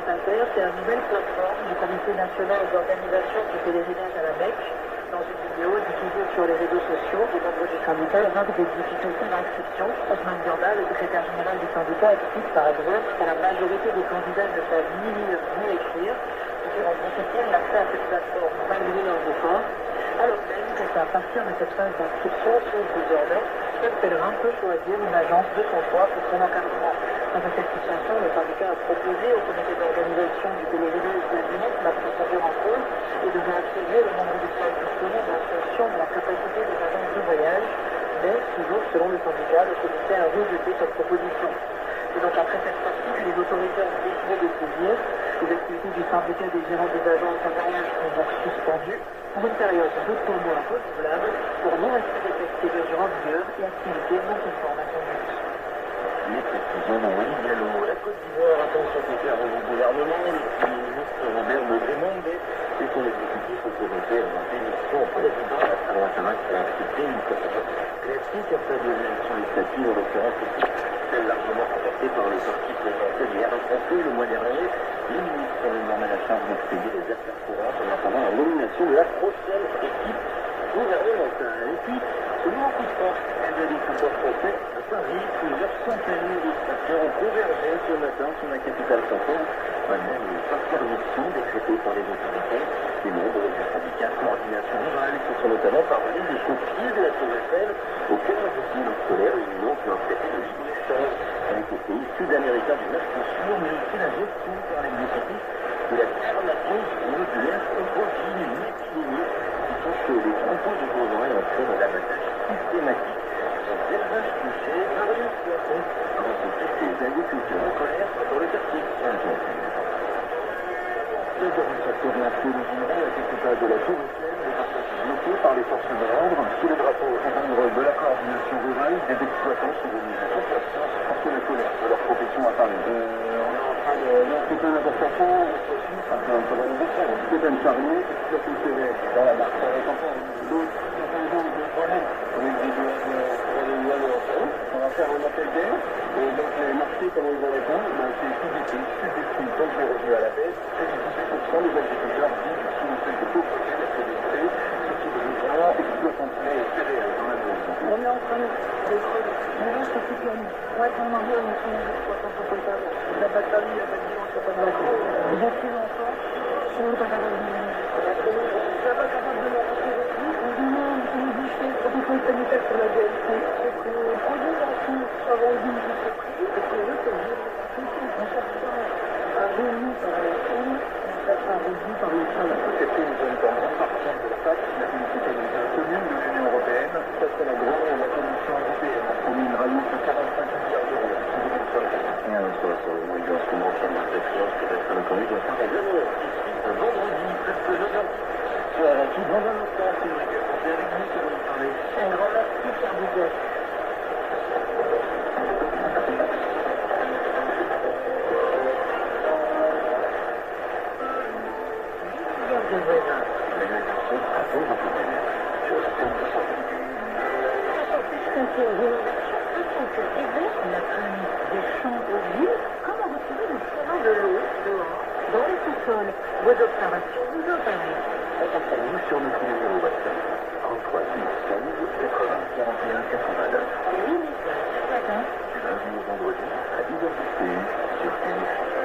Inter, c'est la nouvelle plateforme du Comité national d'organisation du pèlerinage à la Mecque. Dans une vidéo diffusée sur les réseaux sociaux, les membres du syndicat évoquent des difficultés d'inscription. Osman Gurda, le secrétaire général du syndicat, explique par exemple que la majorité des candidats ne savent ni lire ni écrire, ce qui rend difficile l'accès à cette plateforme malgré leurs efforts, alors même que c'est à partir de cette phase d'inscription sur plusieurs heures, chaque pèlerin peut choisir une agence de son choix pour son encadrement. Face à cette situation, le syndicat a proposé au comité d'organisation du pèlerinage de l'UNESC la procédure en cours et de réattribuer le nombre de places disponibles en fonction de la capacité des agences de voyage, mais toujours selon le syndicat, le comité a rejeté cette proposition. Et donc après cette sortie, les autorités ont décidé de saisir. Les activités du syndicat des gérants des agences de voyage sont donc suspendues pour une période de 2 mois renouvelable pour non-respect des procédures en vigueur et activités non conformes à son but. La Côte d'Ivoire attend son concert au gouvernement. Le ministre Robert Legremonde et son exécutif ont présenté en démission au président Alassane Ouattara qui a accepté une procédure classique après des élections législatives, en l'occurrence celle largement remportée par le parti présidentiel du RSF le mois dernier. Le ministre leur met la charge d'expédier les affaires courantes en attendant la nomination de la prochaine équipe gouvernementale. Et puis, ce nouveau coup de force des agriculteurs français à Paris, plusieurs centaines de tracteurs ont convergé ce matin sur la capitale française, malgré les interdictions décrétées par les autorités. Les membres du syndicat Coordination Rurale se sont notamment parvenus jusqu'au pied de la Tour Eiffel, au cœur du cycle scolaire, une union qui a traité de libre-échange avec les pays sud-américains du Mercosur, mais aussi la gestion par l'exécutif de la fermeture de l'air bovine et épidémie qui touche les troupeaux de bovins et entraîne l'abattage systématique. Son élevage touché, Marius Poisson a rencontré ses agriculteurs en colère dans le quartier Saint-Jean. Le démonstrateur lancé le général à quelques pas de la Tour Eiffel, le passage bloqué par les forces de l'ordre. Sous le drapeau de la coordination rurale, des exploitants sont venus en concertation pour porter la colère de leur profession à Paris. On est en train de lancer un interception, c'est un charnier, qui a fonctionné dans la marque. D'autres avec des douanes européennes. On va faire un appel d'air. Et donc les marchés, comment ils vont répondre, c'est subjectif. Tant que les revenus à la baisse, c'est 18% des agriculteurs vivent sous le seuil de pauvreté, la pauvreté, ce qui est vraiment exploitant et céréales dans la zone. On est en train de creuser. On va se couper à nous. Ouais, on en vient, on est en exploitant sur le tableau. La batterie, la batterie, on ne sait pas de la cause. Les accidents encore, on n'est pas capable de nous. On n'est pas capable de leur retrouver plus. On demande une bouchée de protocole sanitaire sur la DLC. C'est que le produit d'enfant avant le but de prix, et que eux, c'est juste on cherche pas un revenu par les fonds, on cherche un revenu par les salaires. C'était une zone en grande partie de la PAC, la politique agricole commune de l'Union européenne. Ça, c'est la grande la Commission européenne a promis une rallonge de 45 milliards d'euros sur 2025. Sur le moyen instrument de la référence qui reste à l'inconnu doit faire un vendredi, presque 9h10. Sur la qui dans un instant, c'est une récurrence avec nous qui va nous parler. Un grand merci, cher Bouguet. Comment retrouver le chemin de l'eau dehors, dans les sous-sols? Vos observations vous opérez. Contactez-nous sur notre numéro WhatsApp 33 15 80 41 89. Oui, mais ce matin, Du lundi au vendredi à 10h sur TNF.